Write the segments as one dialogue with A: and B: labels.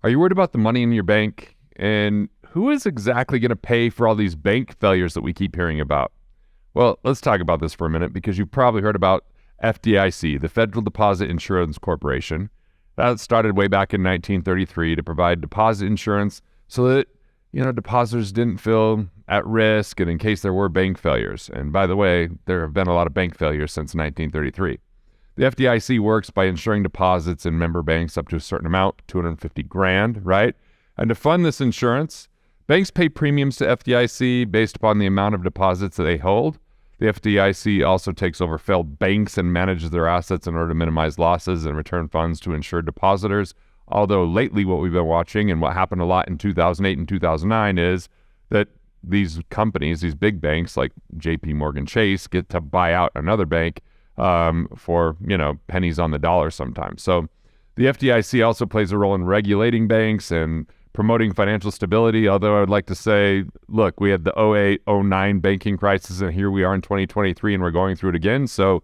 A: Are you worried about the money in your bank? And who is exactly going to pay for all these bank failures that we keep hearing about? Well, let's talk about this for a minute because you've probably heard about FDIC, the Federal Deposit Insurance Corporation. That started way back in 1933 to provide deposit insurance so that, depositors didn't feel at risk and in case there were bank failures. And by the way, there have been a lot of bank failures since 1933. The FDIC works by insuring deposits in member banks up to a certain amount, 250 grand, right? And to fund this insurance, banks pay premiums to FDIC based upon the amount of deposits that they hold. The FDIC also takes over failed banks and manages their assets in order to minimize losses and return funds to insured depositors. Although lately what we've been watching and what happened a lot in 2008 and 2009 is that these companies, these big banks like JP Morgan Chase, get to buy out another bank for, pennies on the dollar sometimes. So the FDIC also plays a role in regulating banks and promoting financial stability, although I'd like to say, look, we had the 08-09 banking crisis, and here we are in 2023, and we're going through it again. So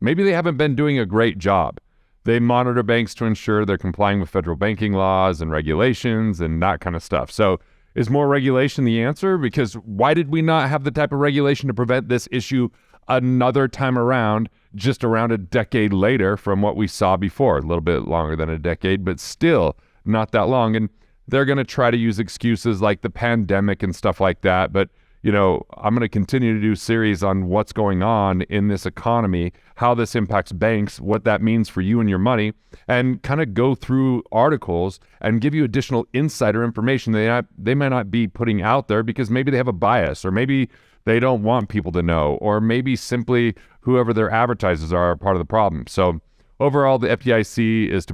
A: maybe they haven't been doing a great job. They monitor banks to ensure they're complying with federal banking laws and regulations and that kind of stuff. So is more regulation the answer? Because why did we not have the type of regulation to prevent this issue another time around, just around a decade later from what we saw before? A little bit longer than a decade, but still not that long. And they're going to try to use excuses like the pandemic and stuff like that. But, I'm going to continue to do series on what's going on in this economy, how this impacts banks, what that means for you and your money, and kind of go through articles and give you additional insider information they might not be putting out there because maybe they have a bias, or maybe they don't want people to know, or maybe simply whoever their advertisers are part of the problem. So overall, the FDIC is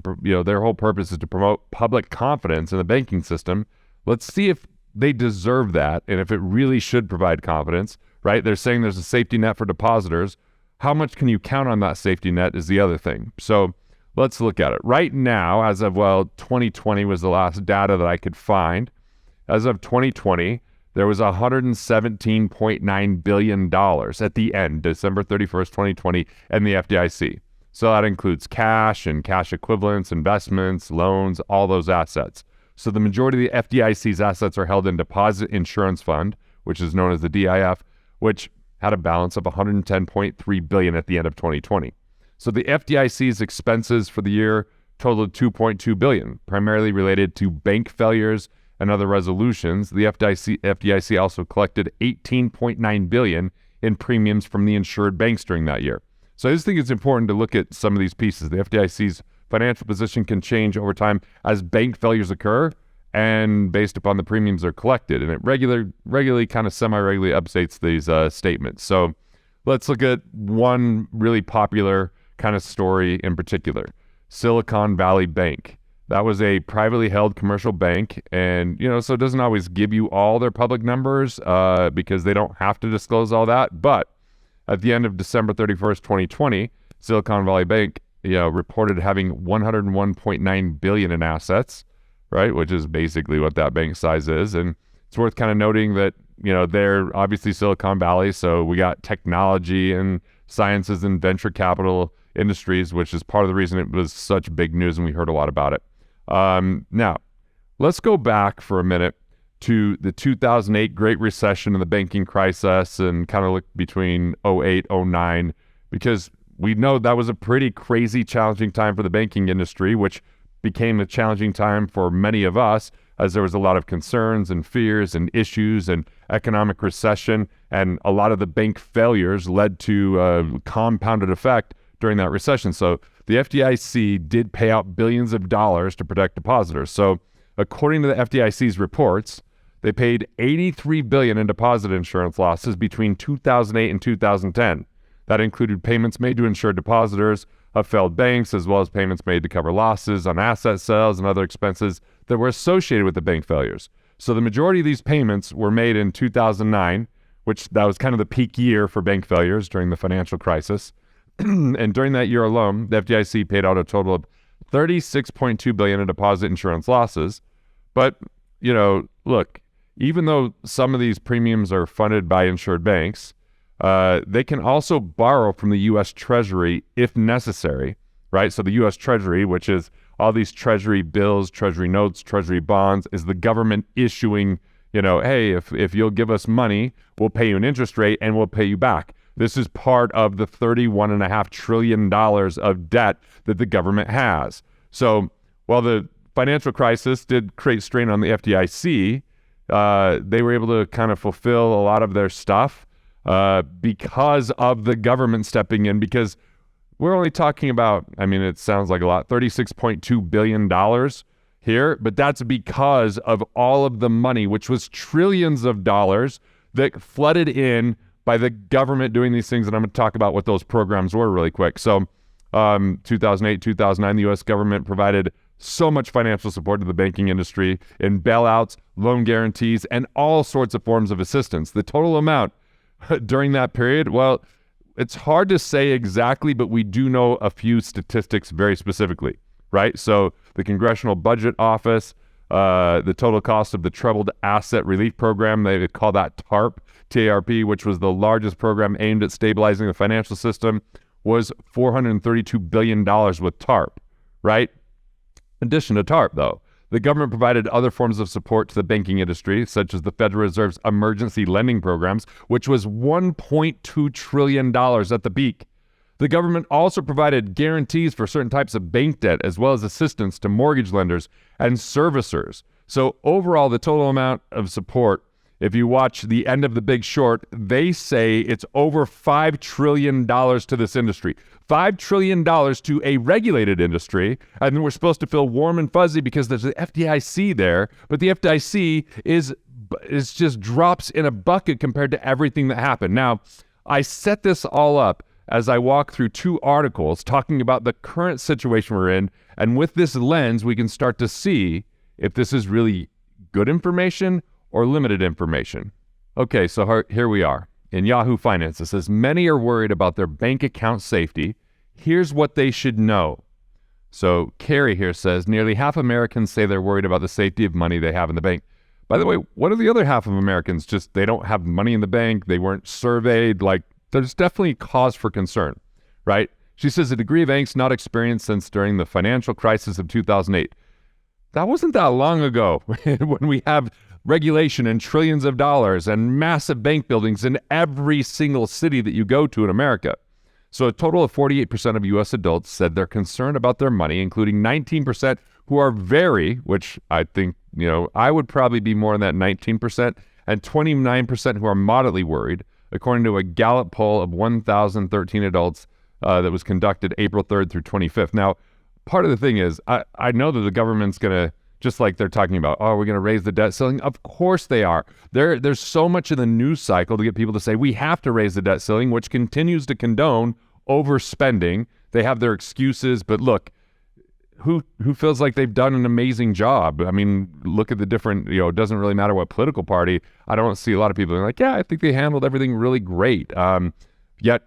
A: their whole purpose is to promote public confidence in the banking system. Let's see if they deserve that and if it really should provide confidence, right? They're saying there's a safety net for depositors. How much can you count on that safety net is the other thing. So let's look at it. Right now, as of, 2020 was the last data that I could find. As of 2020, there was $117.9 billion at the end, December 31st, 2020, in the FDIC. So that includes cash and cash equivalents, investments, loans, all those assets. So the majority of the FDIC's assets are held in Deposit Insurance Fund, which is known as the DIF, which had a balance of $110.3 billion at the end of 2020. So the FDIC's expenses for the year totaled $2.2 billion, primarily related to bank failures and other resolutions. The FDIC also collected $18.9 billion in premiums from the insured banks during that year. So I just think it's important to look at some of these pieces. The FDIC's financial position can change over time as bank failures occur and based upon the premiums are collected. And it regularly, kind of semi-regularly updates these statements. So let's look at one really popular kind of story in particular. Silicon Valley Bank. That was a privately held commercial bank. And, so it doesn't always give you all their public numbers because they don't have to disclose all that. But at the end of December 31st, 2020, Silicon Valley Bank reported having $101.9 billion in assets, right? Which is basically what that bank size is. And it's worth kind of noting that, they're obviously Silicon Valley. So we got technology and sciences and venture capital industries, which is part of the reason it was such big news and we heard a lot about it. Now, let's go back for a minute to the 2008 Great Recession and the banking crisis and kind of look between 08, 09, because we know that was a pretty crazy, challenging time for the banking industry, which became a challenging time for many of us as there was a lot of concerns and fears and issues and economic recession. And a lot of the bank failures led to a compounded effect during that recession. So the FDIC did pay out billions of dollars to protect depositors. So according to the FDIC's reports, they paid $83 billion in deposit insurance losses between 2008 and 2010. That included payments made to insured depositors of failed banks, as well as payments made to cover losses on asset sales and other expenses that were associated with the bank failures. So the majority of these payments were made in 2009, which that was kind of the peak year for bank failures during the financial crisis. And during that year alone, the FDIC paid out a total of $36.2 billion in deposit insurance losses. But, look, even though some of these premiums are funded by insured banks, they can also borrow from the U.S. Treasury if necessary, right? So the U.S. Treasury, which is all these treasury bills, treasury notes, treasury bonds, is the government issuing, hey, if you'll give us money, we'll pay you an interest rate and we'll pay you back. This is part of the $31.5 trillion of debt that the government has. So while the financial crisis did create strain on the FDIC, they were able to kind of fulfill a lot of their stuff because of the government stepping in, because we're only talking about, it sounds like a lot, $36.2 billion here, but that's because of all of the money, which was trillions of dollars that flooded in by the government doing these things. And I'm going to talk about what those programs were really quick. So 2008, 2009, the U.S. government provided so much financial support to the banking industry in bailouts, loan guarantees, and all sorts of forms of assistance. The total amount during that period, well, it's hard to say exactly, but we do know a few statistics very specifically, right? So the Congressional Budget Office, the total cost of the Troubled Asset Relief Program, they call that TARP, T-A-R-P, which was the largest program aimed at stabilizing the financial system, was $432 billion with TARP, right? In addition to TARP, though, the government provided other forms of support to the banking industry, such as the Federal Reserve's emergency lending programs, which was $1.2 trillion at the peak. The government also provided guarantees for certain types of bank debt, as well as assistance to mortgage lenders and servicers. So overall, the total amount of support, if you watch The End of the Big Short, they say it's over $5 trillion to this industry. $5 trillion to a regulated industry, and then we're supposed to feel warm and fuzzy because there's the FDIC there, but the FDIC is just drops in a bucket compared to everything that happened. Now, I set this all up as I walk through two articles talking about the current situation we're in, and with this lens, we can start to see if this is really good information or limited information. Okay, so here we are. In Yahoo Finance, it says, many are worried about their bank account safety. Here's what they should know. So Carrie here says, nearly half Americans say they're worried about the safety of money they have in the bank. By the way, what are the other half of Americans? Just they don't have money in the bank, they weren't surveyed. Like, there's definitely cause for concern, right? She says a degree of angst not experienced since during the financial crisis of 2008. That wasn't that long ago when we have regulation and trillions of dollars and massive bank buildings in every single city that you go to in America. So a total of 48% of U.S. adults said they're concerned about their money, including 19% who are very, which I think, I would probably be more than that 19%, and 29% who are moderately worried, according to a Gallup poll of 1,013 adults that was conducted April 3rd through 25th. Now, part of the thing is, I know that the government's going to, just like they're talking about, we're going to raise the debt ceiling. Of course they are. There's so much in the news cycle to get people to say we have to raise the debt ceiling, which continues to condone overspending. They have their excuses, but look, who feels like they've done an amazing job? Look at the different, it doesn't really matter what political party. I don't see a lot of people like, I think they handled everything really great. Yet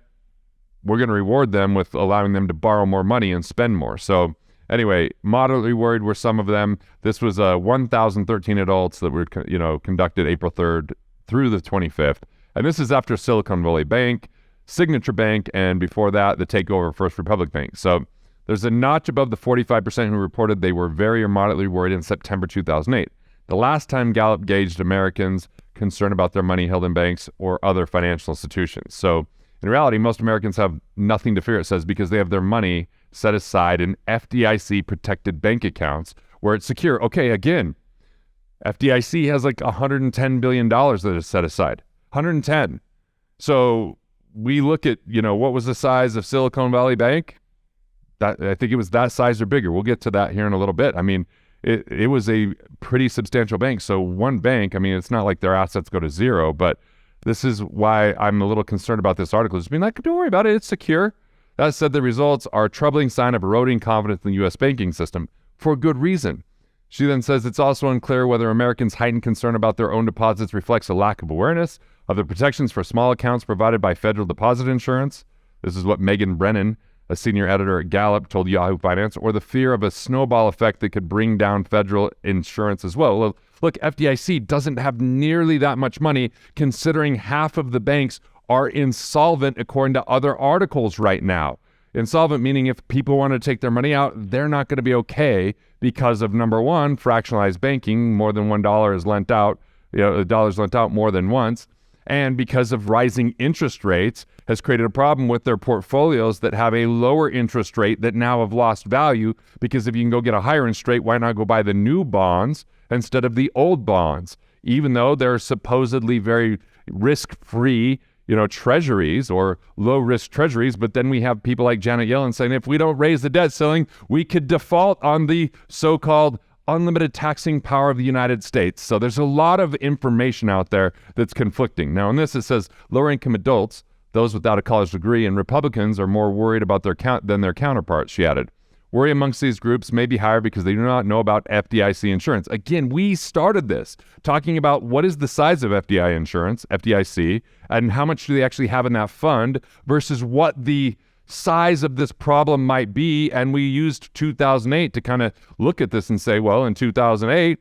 A: we're going to reward them with allowing them to borrow more money and spend more. So anyway, moderately worried were some of them. This was 1,013 adults that were, conducted April 3rd through the 25th. And this is after Silicon Valley Bank, Signature Bank, and before that, the takeover of First Republic Bank. So there's a notch above the 45% who reported they were very or moderately worried in September 2008. The last time Gallup gauged Americans' concern about their money held in banks or other financial institutions. So in reality, most Americans have nothing to fear, it says, because they have their money set aside in FDIC-protected bank accounts where it's secure. Okay, again, FDIC has like $110 billion that is set aside. 110. So we look at, what was the size of Silicon Valley Bank? I think it was that size or bigger. We'll get to that here in a little bit. It was a pretty substantial bank. So one bank, it's not like their assets go to zero, but this is why I'm a little concerned about this article. Just being like, don't worry about it. It's secure. That said, the results are a troubling sign of eroding confidence in the U.S. banking system for good reason. She then says it's also unclear whether Americans' heightened concern about their own deposits reflects a lack of awareness of the protections for small accounts provided by federal deposit insurance. This is what Megan Brennan, a senior editor at Gallup, told Yahoo Finance, or the fear of a snowball effect that could bring down federal insurance as well. Well, look, FDIC doesn't have nearly that much money, considering half of the banks are insolvent according to other articles right now. Insolvent meaning if people want to take their money out, they're not going to be okay because of, number one, fractionalized banking. More than $1 is lent out. The dollar's lent out more than once. And because of rising interest rates has created a problem with their portfolios that have a lower interest rate that now have lost value, because if you can go get a higher interest rate, why not go buy the new bonds instead of the old bonds? Even though they're supposedly very risk-free, treasuries or low-risk treasuries, but then we have people like Janet Yellen saying if we don't raise the debt ceiling, we could default on the so-called unlimited taxing power of the United States. So there's a lot of information out there that's conflicting. Now in this, it says lower-income adults, those without a college degree, and Republicans are more worried about than their counterparts, she added. Worry amongst these groups may be higher because they do not know about FDIC insurance. Again, we started this talking about what is the size of FDIC, and how much do they actually have in that fund versus what the size of this problem might be. And we used 2008 to kind of look at this and say, well, in 2008,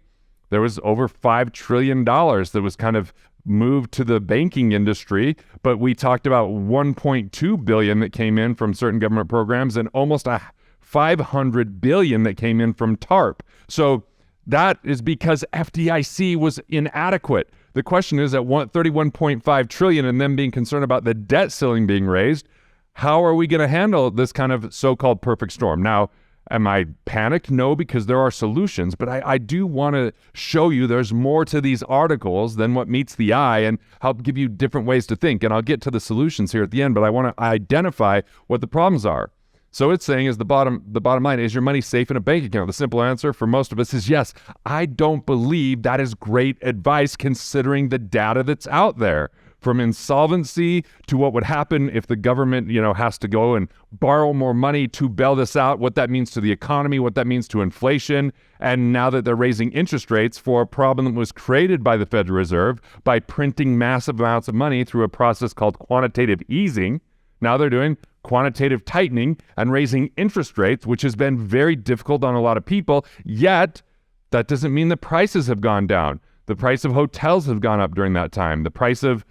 A: there was over $5 trillion that was kind of moved to the banking industry, but we talked about 1.2 billion that came in from certain government programs and almost $500 billion that came in from TARP. So that is because FDIC was inadequate. The question is at 31.5 trillion and them being concerned about the debt ceiling being raised, how are we going to handle this kind of so-called perfect storm? Now, am I panicked? No, because there are solutions, but I do want to show you there's more to these articles than what meets the eye and help give you different ways to think. And I'll get to the solutions here at the end, but I want to identify what the problems are. So it's saying is the bottom line, is your money safe in a bank account? The simple answer for most of us is yes. I don't believe that is great advice considering the data that's out there. From insolvency to what would happen if the government, has to go and borrow more money to bail this out, what that means to the economy, what that means to inflation. And now that they're raising interest rates for a problem that was created by the Federal Reserve by printing massive amounts of money through a process called quantitative easing, now they're doing quantitative tightening and raising interest rates, which has been very difficult on a lot of people. Yet, that doesn't mean the prices have gone down. The price of hotels have gone up during that time. The price of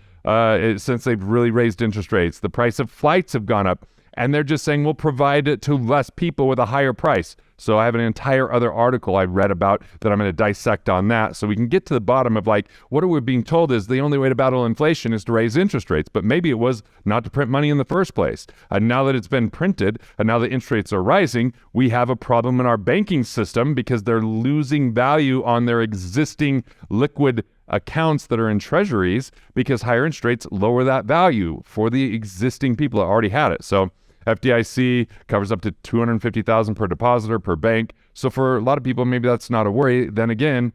A: since they've really raised interest rates, the price of flights have gone up, and they're just saying we'll provide it to less people with a higher price. So I have an entire other article I read about that I'm going to dissect on that, so we can get to the bottom of what are we being told is the only way to battle inflation is to raise interest rates, but maybe it was not to print money in the first place. And now that it's been printed, and now the interest rates are rising, we have a problem in our banking system because they're losing value on their existing liquid accounts that are in treasuries because higher interest rates lower that value for the existing people that already had it. So FDIC covers up to $250,000 per depositor per bank. So for a lot of people, maybe that's not a worry. Then again,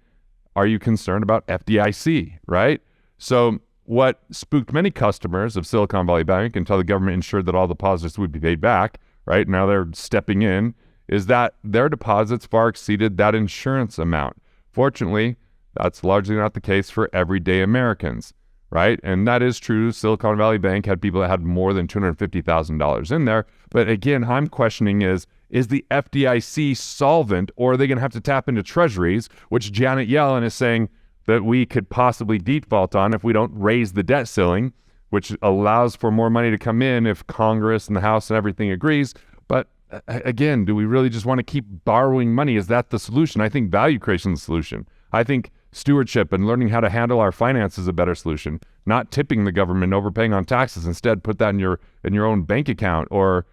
A: are you concerned about FDIC, right? So what spooked many customers of Silicon Valley Bank until the government ensured that all deposits would be paid back, right? Now they're stepping in, is that their deposits far exceeded that insurance amount. Fortunately, that's largely not the case for everyday Americans, right? And that is true. Silicon Valley Bank had people that had more than $250,000 in there. But again, I'm questioning is the FDIC solvent, or are they going to have to tap into treasuries, which Janet Yellen is saying that we could possibly default on if we don't raise the debt ceiling, which allows for more money to come in if Congress and the House and everything agrees. But again, do we really just want to keep borrowing money? Is that the solution? I think value creation is the solution. I think stewardship and learning how to handle our finances is a better solution. Not tipping the government, overpaying on taxes. Instead, put that in your own bank account, or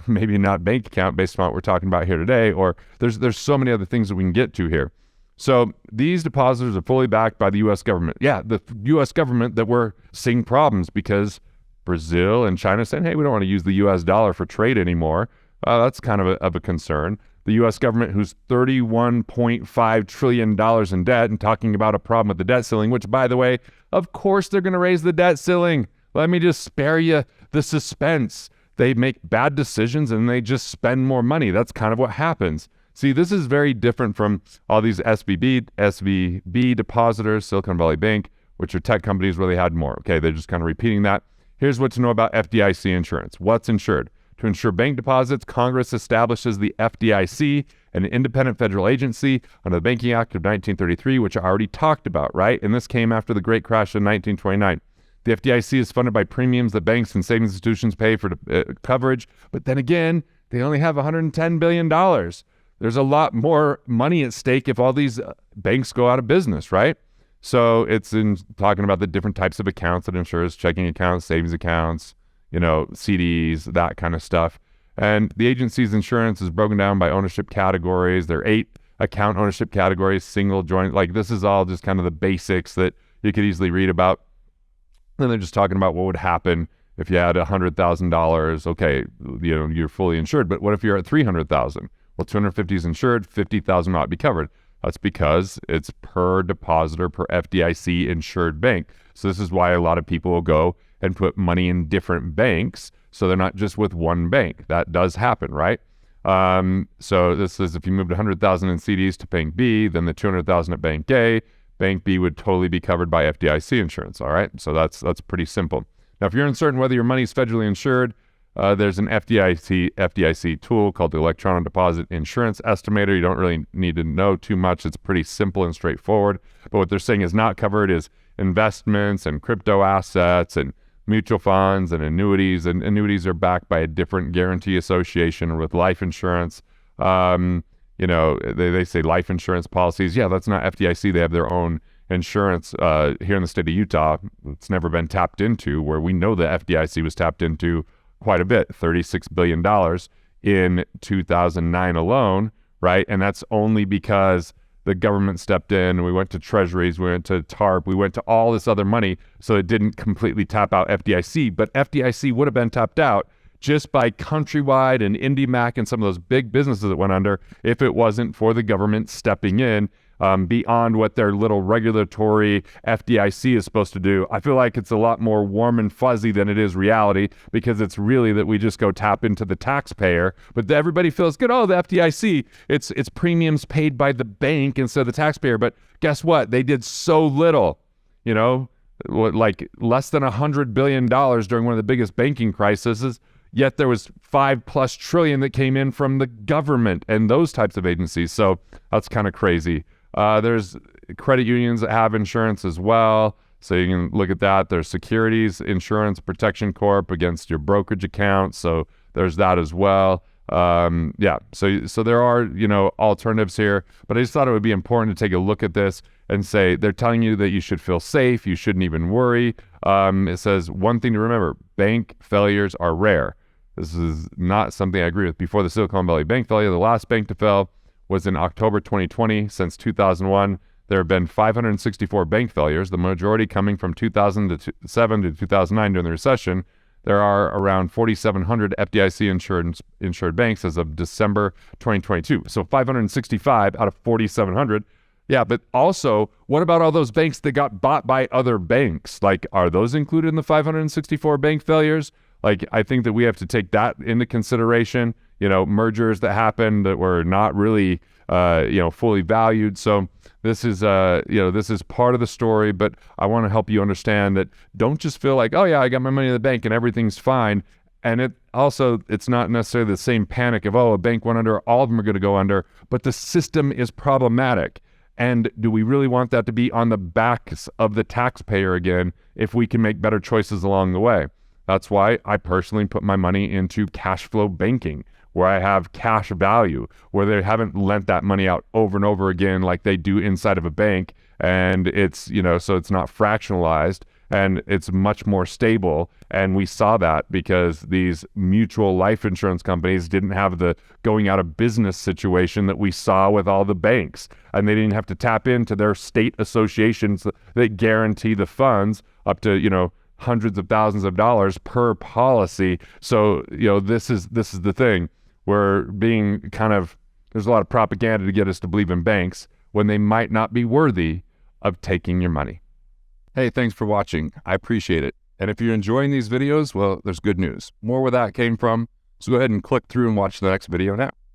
A: maybe not bank account based on what we're talking about here today. Or there's so many other things that we can get to here. So these depositors are fully backed by the U.S. government. Yeah, the U.S. government that we're seeing problems because Brazil and China saying, hey, we don't want to use the U.S. dollar for trade anymore. That's kind of a concern. The U.S. government, who's $31.5 trillion in debt, and talking about a problem with the debt ceiling, which, by the way, of course they're going to raise the debt ceiling. Let me just spare you the suspense. They make bad decisions and they just spend more money. That's kind of what happens. See, this is very different from all these SVB depositors, Silicon Valley Bank, which are tech companies where they had more. Okay, they're just kind of repeating that. Here's what to know about FDIC insurance. What's insured? To insure bank deposits, Congress establishes the FDIC, an independent federal agency under the Banking Act of 1933, which I already talked about, right? And this came after the Great Crash in 1929. The FDIC is funded by premiums that banks and savings institutions pay for coverage. But then again, they only have $110 billion. There's a lot more money at stake if all these banks go out of business, right? So it's in talking about the different types of accounts that insurers, checking accounts, savings accounts, CDs, that kind of stuff. And the agency's insurance is broken down by ownership categories. There are 8 account ownership categories, single, joint. Like, this is all just kind of the basics that you could easily read about. Then they're just talking about what would happen if you had $100,000. Okay, you're fully insured. But what if you're at $300,000? Well, 250 is insured, 50,000 not be covered. That's because it's per depositor, per FDIC insured bank. So this is why a lot of people will go and put money in different banks, so they're not just with one bank. That does happen, right? So this is if you moved 100,000 in CDs to Bank B, then the 200,000 at Bank A, Bank B would totally be covered by FDIC insurance. All right, so that's pretty simple. Now, if you're uncertain whether your money is federally insured, there's an FDIC tool called the Electronic Deposit Insurance Estimator. You don't really need to know too much. It's pretty simple and straightforward. But what they're saying is not covered is investments and crypto assets and mutual funds and annuities. And annuities are backed by a different guarantee association with life insurance. They say life insurance policies. Yeah, that's not FDIC. They have their own insurance here in the state of Utah. It's never been tapped into, where we know the FDIC was tapped into quite a bit, $36 billion in 2009 alone, right? And that's only because the government stepped in. We went to treasuries, we went to TARP, we went to all this other money, so it didn't completely tap out FDIC. But FDIC would have been tapped out just by Countrywide and IndyMac and some of those big businesses that went under if it wasn't for the government stepping in beyond what their little regulatory FDIC is supposed to do. I feel like it's a lot more warm and fuzzy than it is reality, because it's really that we just go tap into the taxpayer. But everybody feels good. Oh, the FDIC, it's premiums paid by the bank instead of the taxpayer. But guess what? They did so little, like less than $100 billion during one of the biggest banking crises. Yet there was $5+ trillion that came in from the government and those types of agencies. So that's kind of crazy. There's credit unions that have insurance as well, so you can look at that. There's Securities Insurance Protection Corp against your brokerage account, so there's that as well. So there are alternatives here, but I just thought it would be important to take a look at this and say they're telling you that you should feel safe, you shouldn't even worry. It says one thing to remember: bank failures are rare. This is not something I agree with. Before the Silicon Valley Bank failure, the last bank to fail was in October 2020. Since 2001, there have been 564 bank failures, the majority coming from 2007 to 2009 during the recession. There are around 4,700 FDIC insured banks as of December 2022. So 565 out of 4,700. Yeah, but also, what about all those banks that got bought by other banks? Like, are those included in the 564 bank failures? Like, I think that we have to take that into consideration. Mergers that happened that were not really, fully valued. So this is, this is part of the story, but I want to help you understand that don't just feel like, oh yeah, I got my money in the bank and everything's fine. And it's not necessarily the same panic of, oh, a bank went under, all of them are going to go under, but the system is problematic. And do we really want that to be on the backs of the taxpayer again if we can make better choices along the way? That's why I personally put my money into cash flow banking, where I have cash value, where they haven't lent that money out over and over again like they do inside of a bank. And it's, so it's not fractionalized and it's much more stable. And we saw that because these mutual life insurance companies didn't have the going out of business situation that we saw with all the banks. And they didn't have to tap into their state associations that guarantee the funds up to, hundreds of thousands of dollars per policy. So, this is the thing. We're being there's a lot of propaganda to get us to believe in banks when they might not be worthy of taking your money. Hey, thanks for watching. I appreciate it. And if you're enjoying these videos, well, there's good news. More where that came from. So go ahead and click through and watch the next video now.